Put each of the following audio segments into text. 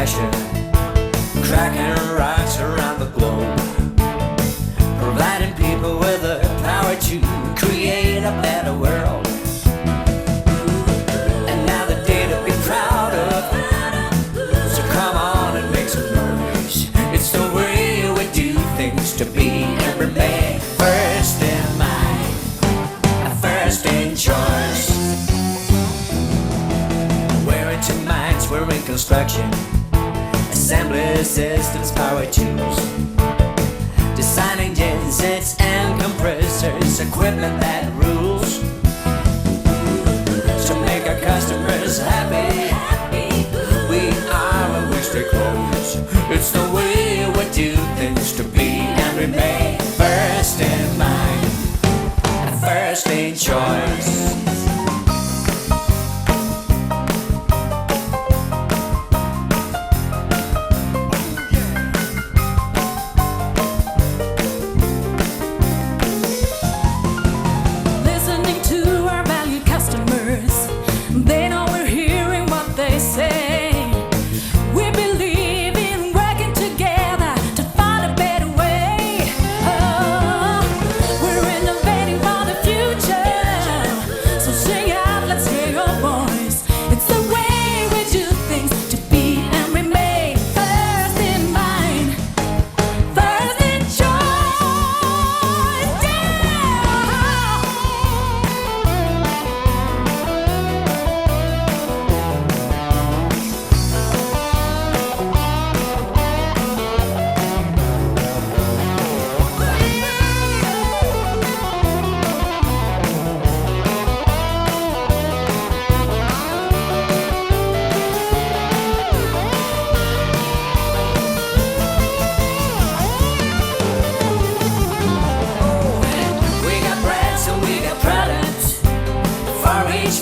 pressure, cracking rocks around the globe, providing people with the power to create a better world. Another day to be proud of, so come on and make some noise. It's the way we do things to be and remain first in mind, first in choice. We're into minds, we're in construction, assembly systems, power tools, designing gensets and compressors, equipment that rules. To make our customers happy, we are when we stay close. It's the way we do things to be and remain first in mind, first in choice.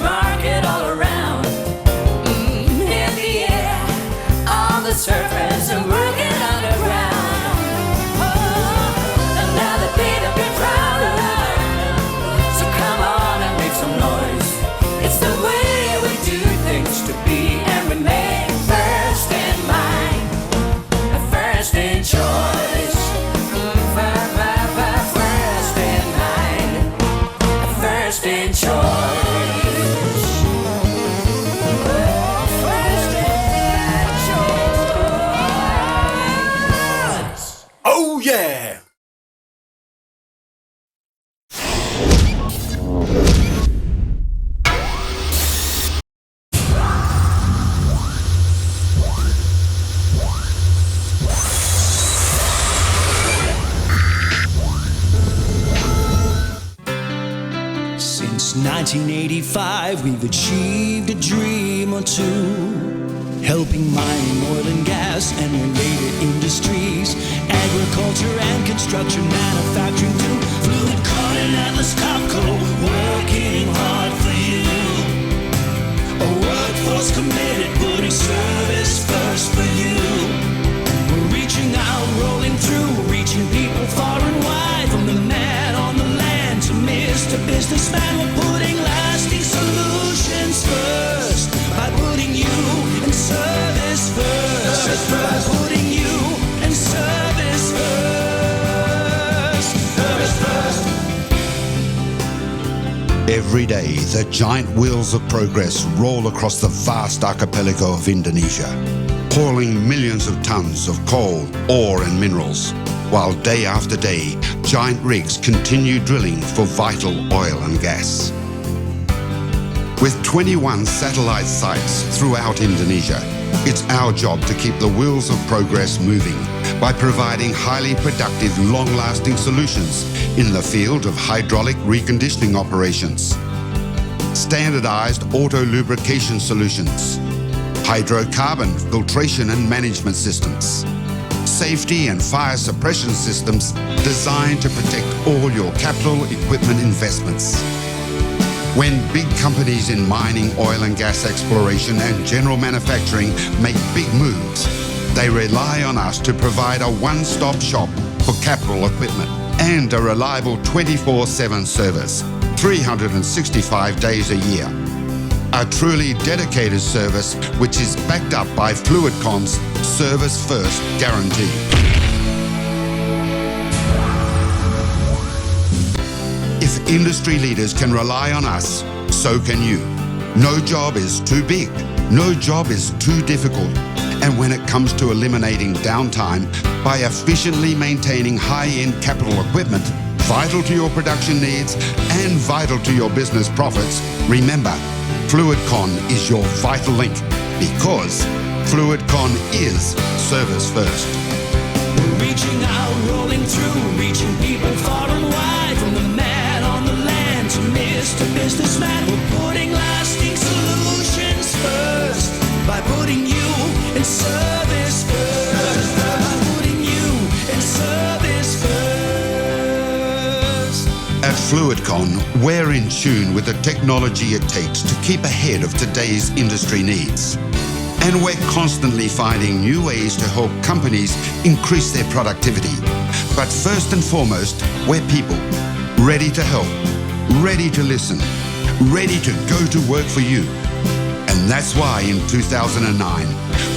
Market all around, in the air, on the surface, and working underground. Another day to be proud of, so come on and make some noise. It's the way we do things to be and remain first in mind, first in choice. First in mind, first in choice. Oh yeah! Since 1985, we've achieved a dream or two, helping mining, oil and gas and related industries, agriculture and construction, manufacturing too. Fluidcon and Atlas Copco, working hard for you. A workforce committed, putting service first for you. We're reaching out, rolling through, reaching people far and wide, from the man on the land to Mr. Businessman. We're putting lasting solutions first by putting you in service first. By putting you in service first. Service first. Every day, the giant wheels of progress roll across the vast archipelago of Indonesia, hauling millions of tons of coal, ore and minerals, while day after day, giant rigs continue drilling for vital oil and gas. With 21 satellite sites throughout Indonesia, it's our job to keep the wheels of progress moving by providing highly productive, long-lasting solutions in the field of hydraulic reconditioning operations, standardized auto lubrication solutions, hydrocarbon filtration and management systems, safety and fire suppression systems designed to protect all your capital equipment investments. When big companies in mining, oil and gas exploration and general manufacturing make big moves, they rely on us to provide a one-stop shop for capital equipment and a reliable 24/7 service, 365 days a year. A truly dedicated service which is backed up by Fluidcon's Service First guarantee. If industry leaders can rely on us, so can you. No job is too big. No job is too difficult. And when it comes to eliminating downtime by efficiently maintaining high-end capital equipment, vital to your production needs and vital to your business profits, remember, Fluidcon is your vital link because Fluidcon is service first. Reaching out, rolling through, reaching people far and wide, from the man on the land to Mr. Businessman. We're putting lasting solutions first by putting you in service first. By putting you in service first. At Fluidcon, we're in tune with the technology it takes to keep ahead of today's industry needs. And we're constantly finding new ways to help companies increase their productivity. But first and foremost, we're people, ready to help, ready to listen, ready to go to work for you. And that's why in 2009,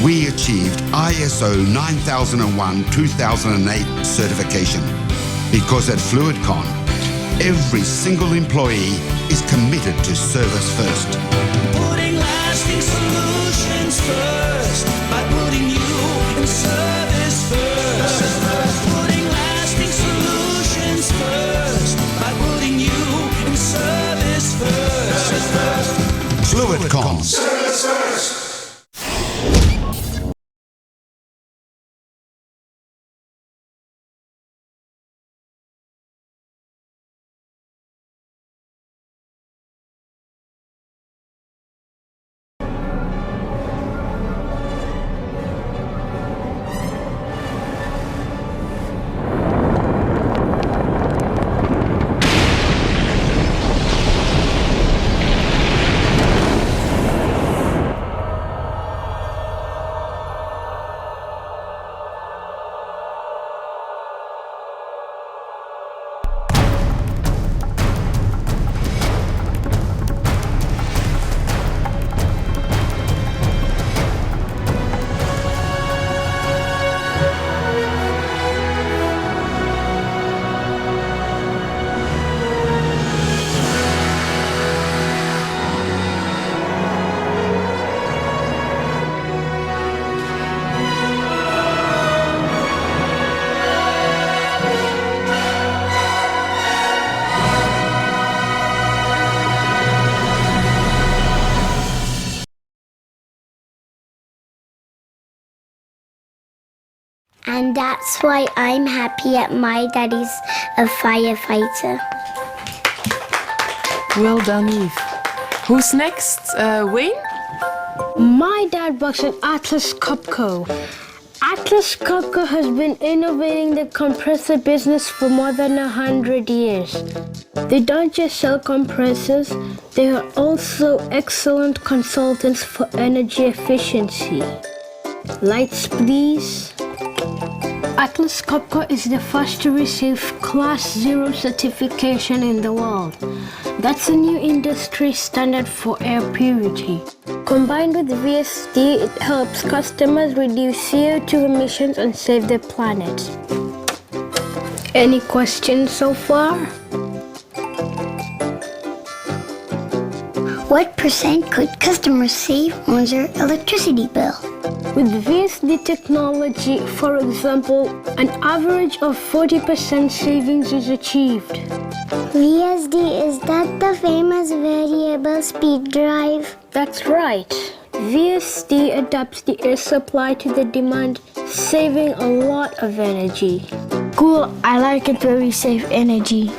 we achieved ISO 9001-2008 certification. Because at Fluidcon, every single employee is committed to service first. Putting lasting solutions first by putting you in service first. Putting lasting solutions first by putting you in service first. Fluidcon. Service first. And that's why I'm happy that my daddy's a firefighter. Well done, Eve. Who's next? Wayne? My dad works at Atlas Copco. Atlas Copco has been innovating the compressor business for more than 100 years. They don't just sell compressors, they are also excellent consultants for energy efficiency. Lights, please. Atlas Copco is the first to receive Class 0 certification in the world. That's a new industry standard for air purity. Combined with VSD, it helps customers reduce CO2 emissions and save the planet. Any questions so far? What % could customers save on their electricity bill? With VSD technology, for example, an average of 40% savings is achieved. VSD, is that the famous variable speed drive? That's right. VSD adapts the air supply to the demand, saving a lot of energy. Cool, I like it where we save energy.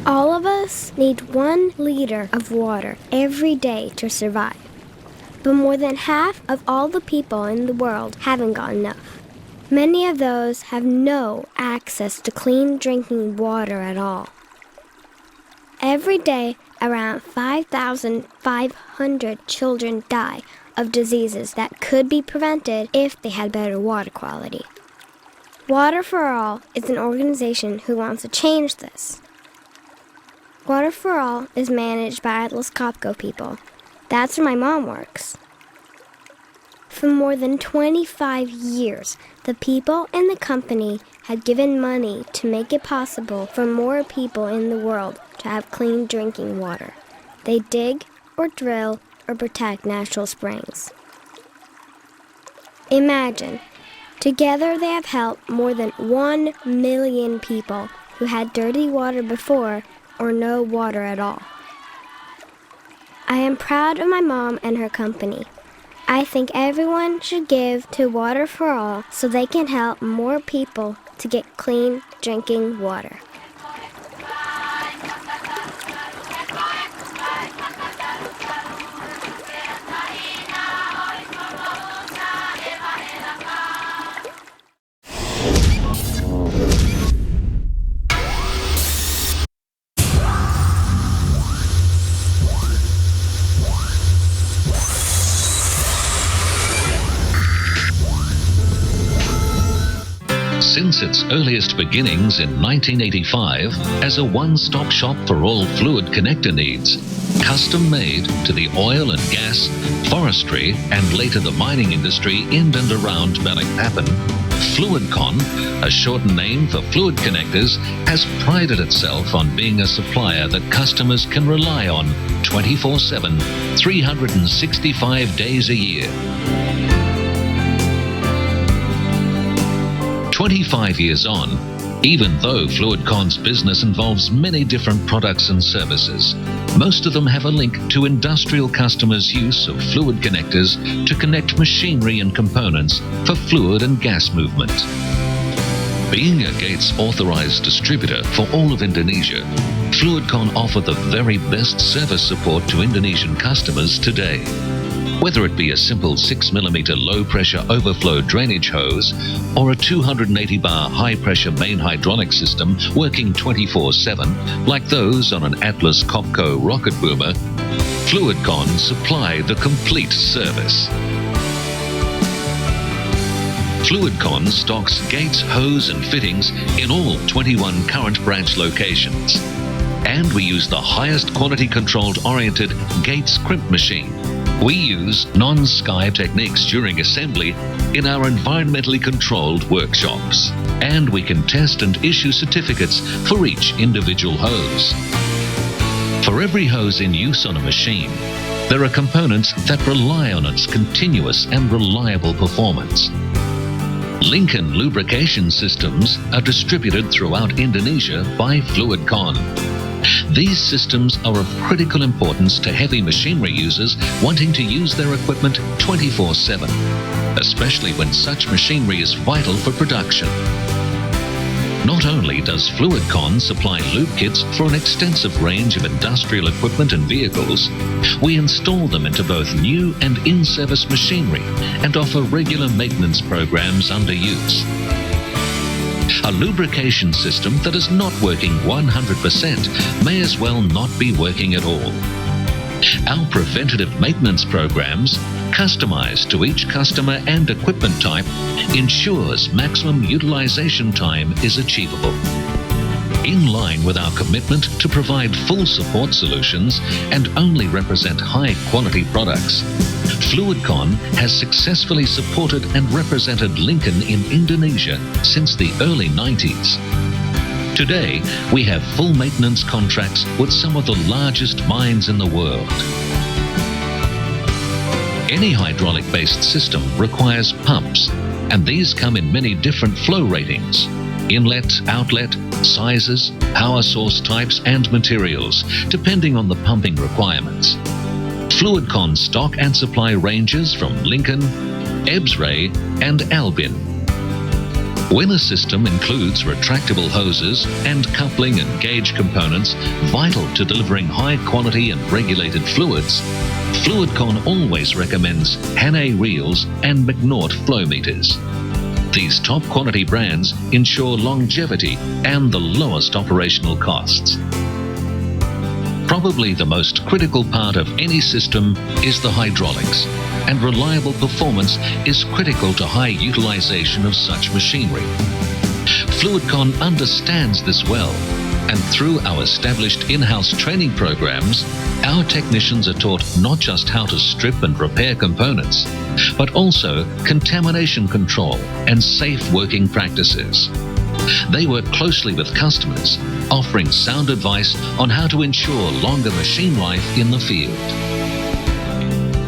All of us need 1 liter of water every day to survive. But more than half of all the people in the world haven't got enough. Many of those have no access to clean drinking water at all. Every day, around 5,500 children die of diseases that could be prevented if they had better water quality. Water for All is an organization who wants to change this. Water for All is managed by Atlas Copco people. That's where my mom works. For more than 25 years, the people in the company had given money to make it possible for more people in the world to have clean drinking water. They dig or drill or protect natural springs. Imagine, together they have helped more than 1 million people who had dirty water before or no water at all. I am proud of my mom and her company. I think everyone should give to Water for All so they can help more people to get clean drinking water. Since its earliest beginnings in 1985 as a one-stop shop for all fluid connector needs, custom-made to the oil and gas, forestry, and later the mining industry in and around Balikpapan, Fluidcon, a shortened name for fluid connectors, has prided itself on being a supplier that customers can rely on 24/7, 365 days a year. 25 years on, even though Fluidcon's business involves many different products and services, most of them have a link to industrial customers' use of fluid connectors to connect machinery and components for fluid and gas movement. Being a Gates authorized distributor for all of Indonesia, Fluidcon offer the very best service support to Indonesian customers today. Whether it be a simple 6mm low-pressure overflow drainage hose or a 280-bar high-pressure main hydraulic system working 24/7, like those on an Atlas Copco rocket boomer, Fluidcon supply the complete service. Fluidcon stocks Gates hose and fittings in all 21 current branch locations. And we use the highest quality controlled oriented Gates crimp machine. We use non-sky techniques during assembly in our environmentally controlled workshops. And we can test and issue certificates for each individual hose. For every hose in use on a machine, there are components that rely on its continuous and reliable performance. Lincoln lubrication systems are distributed throughout Indonesia by Fluidcon. These systems are of critical importance to heavy machinery users wanting to use their equipment 24/7, especially when such machinery is vital for production. Not only does Fluidcon supply lube kits for an extensive range of industrial equipment and vehicles, we install them into both new and in-service machinery and offer regular maintenance programs under use. A lubrication system that is not working 100% may as well not be working at all. Our preventative maintenance programs, customized to each customer and equipment type, ensures maximum utilization time is achievable. In line with our commitment to provide full support solutions and only represent high-quality products, Fluidcon has successfully supported and represented Lincoln in Indonesia since the early 90s. Today, we have full maintenance contracts with some of the largest mines in the world. Any hydraulic-based system requires pumps, and these come in many different flow ratings: inlet, outlet, sizes, power source types, and materials, depending on the pumping requirements. Fluidcon stock and supply ranges from Lincoln, Ebsray, and Albin. When a system includes retractable hoses and coupling and gauge components vital to delivering high quality and regulated fluids, Fluidcon always recommends Hannay reels and McNaught flow meters. These top quality brands ensure longevity and the lowest operational costs. Probably the most critical part of any system is the hydraulics, and reliable performance is critical to high utilization of such machinery. Fluidcon understands this well, and through our established in-house training programs, our technicians are taught not just how to strip and repair components, but also contamination control and safe working practices. They work closely with customers, offering sound advice on how to ensure longer machine life in the field.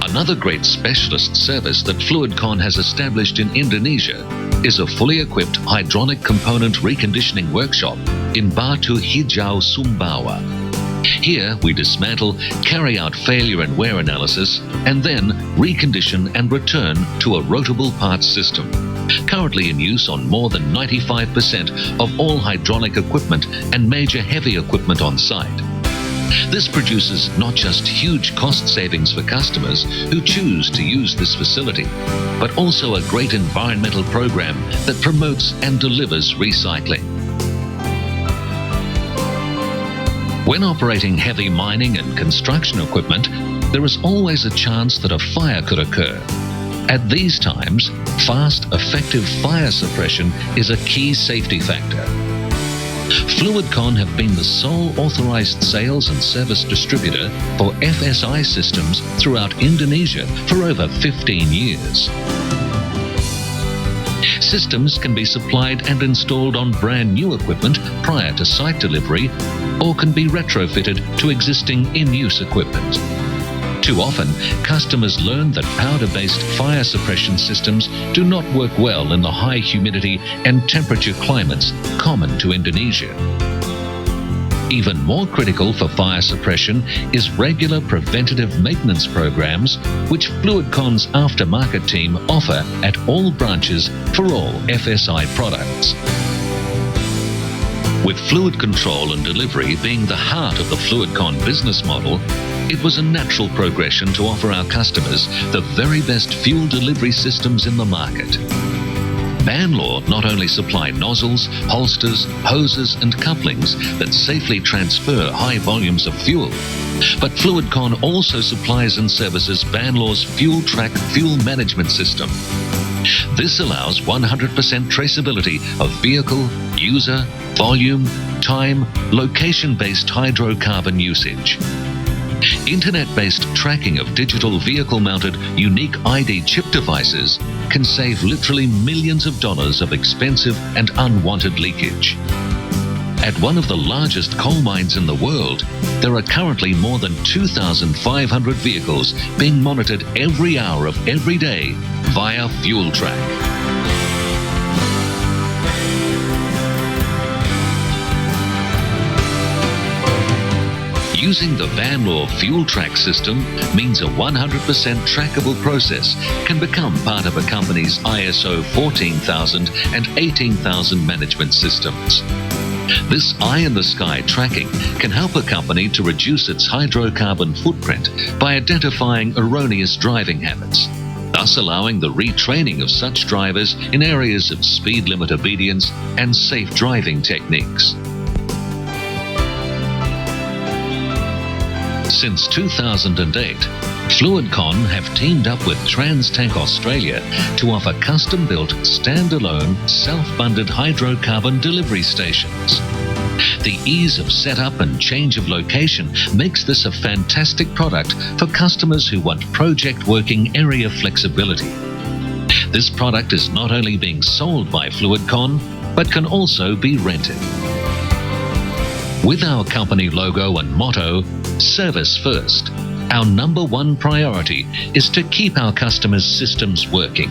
Another great specialist service that Fluidcon has established in Indonesia is a fully equipped hydraulic component reconditioning workshop in Batu Hijau, Sumbawa. Here we dismantle, carry out failure and wear analysis, and then recondition and return to a rotable parts system, currently in use on more than 95% of all hydraulic equipment and major heavy equipment on site. This produces not just huge cost savings for customers who choose to use this facility, but also a great environmental program that promotes and delivers recycling. When operating heavy mining and construction equipment, there is always a chance that a fire could occur. At these times, fast, effective fire suppression is a key safety factor. Fluidcon have been the sole authorized sales and service distributor for FSI systems throughout Indonesia for over 15 years. Systems can be supplied and installed on brand new equipment prior to site delivery, or can be retrofitted to existing in-use equipment. Too often, customers learn that powder-based fire suppression systems do not work well in the high humidity and temperature climates common to Indonesia. Even more critical for fire suppression is regular preventative maintenance programs, which Fluidcon's aftermarket team offer at all branches for all FSI products. With fluid control and delivery being the heart of the Fluidcon business model, it was a natural progression to offer our customers the very best fuel delivery systems in the market. Banlaw not only supply nozzles, holsters, hoses and couplings that safely transfer high volumes of fuel, but Fluidcon also supplies and services Banlaw's FuelTrack fuel management system. This allows 100% traceability of vehicle, user, volume, time, location-based hydrocarbon usage. Internet-based tracking of digital vehicle-mounted unique ID chip devices can save literally millions of dollars of expensive and unwanted leakage. At one of the largest coal mines in the world, there are currently more than 2,500 vehicles being monitored every hour of every day via FuelTrack. Using the Banlaw FuelTrack system means a 100% trackable process can become part of a company's ISO 14000 and 18000 management systems. This eye-in-the-sky tracking can help a company to reduce its hydrocarbon footprint by identifying erroneous driving habits, thus allowing the retraining of such drivers in areas of speed limit obedience and safe driving techniques. Since 2008, Fluidcon have teamed up with TransTank Australia to offer custom-built, standalone, self-funded hydrocarbon delivery stations. The ease of setup and change of location makes this a fantastic product for customers who want project working area flexibility. This product is not only being sold by Fluidcon, but can also be rented. With our company logo and motto, Service First, our #1 priority is to keep our customers' systems working.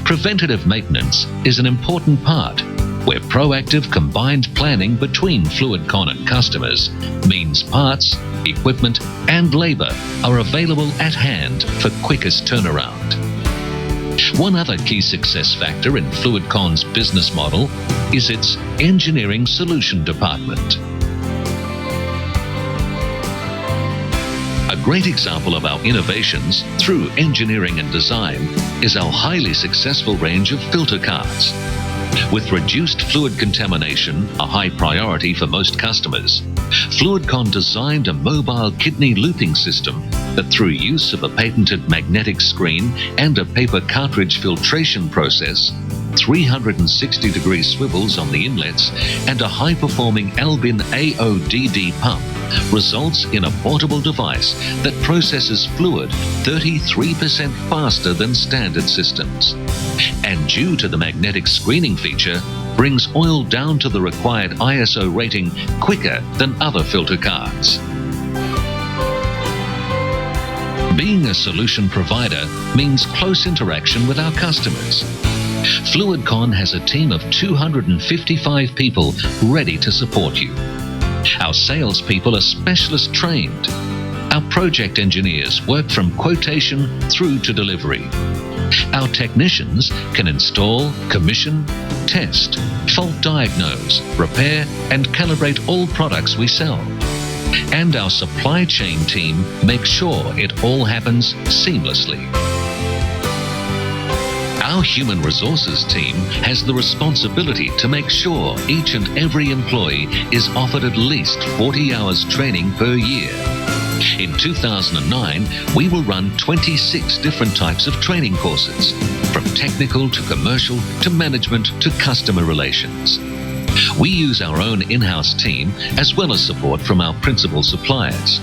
Preventative maintenance is an important part, where proactive combined planning between Fluidcon and customers means parts, equipment and labour are available at hand for quickest turnaround. One other key success factor in Fluidcon's business model is its engineering solution department. A great example of our innovations through engineering and design is our highly successful range of filter cards. With reduced fluid contamination, a high priority for most customers, Fluidcon designed a mobile kidney looping system that, through use of a patented magnetic screen and a paper cartridge filtration process, 360-degree swivels on the inlets, and a high-performing Albin AODD pump, results in a portable device that processes fluid 33% faster than standard systems. And due to the magnetic screening feature, brings oil down to the required ISO rating quicker than other filter cards. Being a solution provider means close interaction with our customers. Fluidcon has a team of 255 people ready to support you. Our salespeople are specialist trained. Our project engineers work from quotation through to delivery. Our technicians can install, commission, test, fault diagnose, repair, and calibrate all products we sell. And our supply chain team makes sure it all happens seamlessly. Our human resources team has the responsibility to make sure each and every employee is offered at least 40 hours training per year. In 2009, we will run 26 different types of training courses, from technical to commercial to management to customer relations. We use our own in-house team as well as support from our principal suppliers.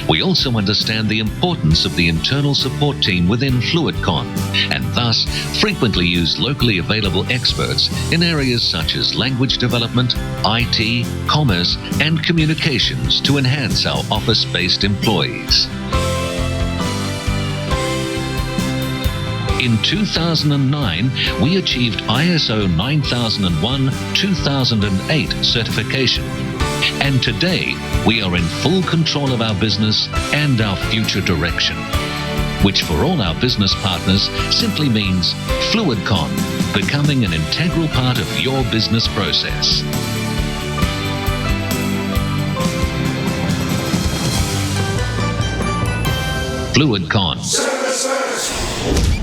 We also understand the importance of the internal support team within Fluidcon, and thus frequently use locally available experts in areas such as language development, IT, commerce, and communications to enhance our office-based employees. In 2009, we achieved ISO 9001-2008 certification. And today, we are in full control of our business and our future direction, which for all our business partners simply means Fluidcon, becoming an integral part of your business process. Fluidcon. Service.